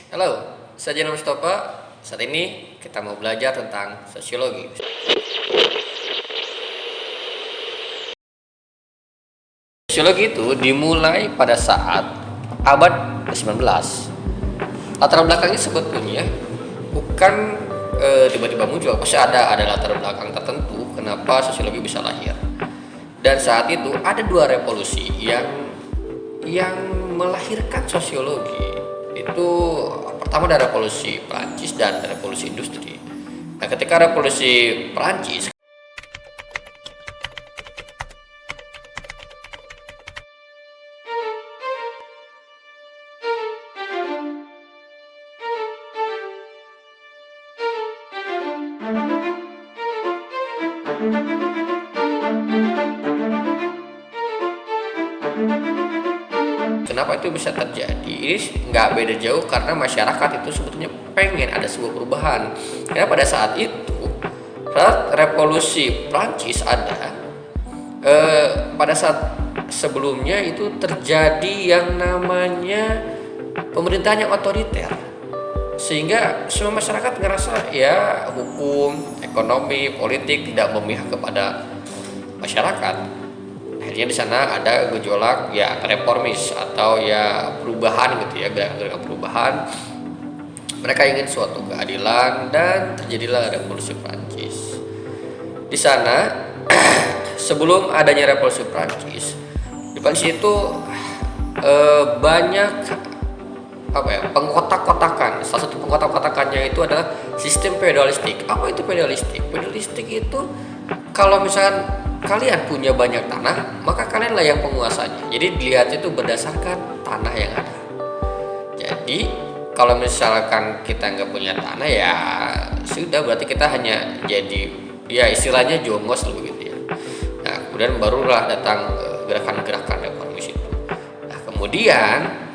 Halo, saya Jana Mustafa. Saat ini kita mau belajar tentang sosiologi. Sosiologi itu dimulai pada saat abad ke-19. Latar belakangnya sebetulnya bukan tiba-tiba muncul, pasti ada latar belakang tertentu kenapa sosiologi bisa lahir. Dan saat itu ada dua revolusi yang melahirkan sosiologi. Itu pertama ada revolusi Prancis dan revolusi industri. Nah, ketika revolusi Prancis, kenapa itu bisa terjadi? Ini nggak beda jauh karena masyarakat itu sebetulnya pengen ada sebuah perubahan. Karena pada saat itu, saat revolusi Prancis ada, pada saat sebelumnya itu terjadi yang namanya pemerintahan yang otoriter, sehingga semua masyarakat ngerasa ya hukum, ekonomi, politik tidak memihak kepada masyarakat. Akhirnya di sana ada gejolak ya reformis atau ya perubahan gitu ya, gerakan perubahan. Mereka ingin suatu keadilan dan terjadilah revolusi Prancis. Di sana sebelum adanya revolusi Prancis, di Prancis itu banyak pengkotak-kotakan. Salah satu pengkotak-kotakannya itu adalah sistem feudalistik. Apa itu feudalistik? Feudalistik itu kalau misalkan kalian punya banyak tanah, maka kalianlah yang penguasanya. Jadi dilihat itu berdasarkan tanah yang ada. Jadi kalau misalkan kita nggak punya tanah ya sudah, berarti kita hanya jadi ya istilahnya jongos begitu ya. Nah, kemudian barulah datang gerakan-gerakan reformis itu. Nah, kemudian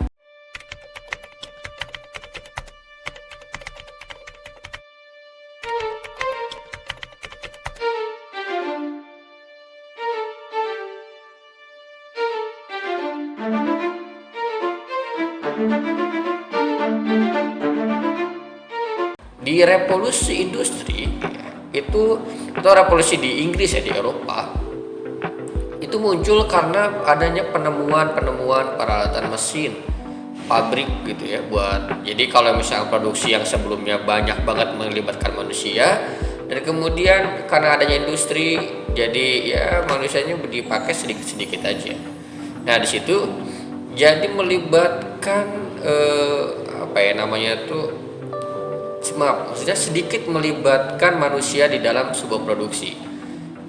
di revolusi industri itu atau revolusi di Inggris ya, di Eropa, itu muncul karena adanya penemuan peralatan mesin pabrik gitu ya, jadi kalau misalnya produksi yang sebelumnya banyak banget melibatkan manusia, dan kemudian karena adanya industri jadi ya manusianya dipakai sedikit-sedikit aja. Nah, di situ jadi melibatkan maksudnya sedikit melibatkan manusia di dalam sebuah produksi.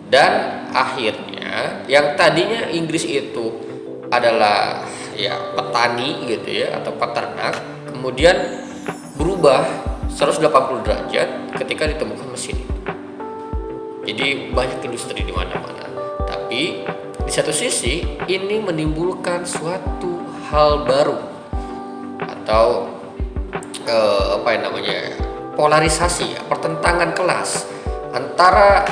Dan akhirnya yang tadinya Inggris itu adalah ya petani gitu ya atau peternak, kemudian berubah 180 derajat ketika ditemukan mesin itu. Jadi banyak industri di mana-mana. Tapi di satu sisi ini menimbulkan suatu hal baru atau polarisasi ya, pertentangan kelas antara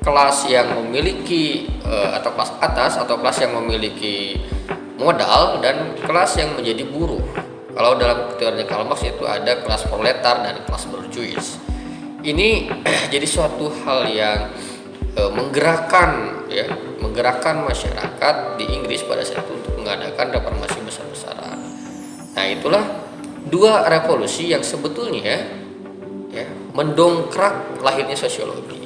kelas yang memiliki atau kelas atas atau kelas yang memiliki modal dan kelas yang menjadi buruh. Kalau dalam teorinya Karl Marx itu ada kelas proletar dan kelas borjuis. Ini jadi suatu hal yang menggerakkan masyarakat di Inggris pada saat itu untuk mengadakan reformasi besar-besaran. Nah, itulah dua revolusi yang sebetulnya ya mendongkrak lahirnya sosiologi.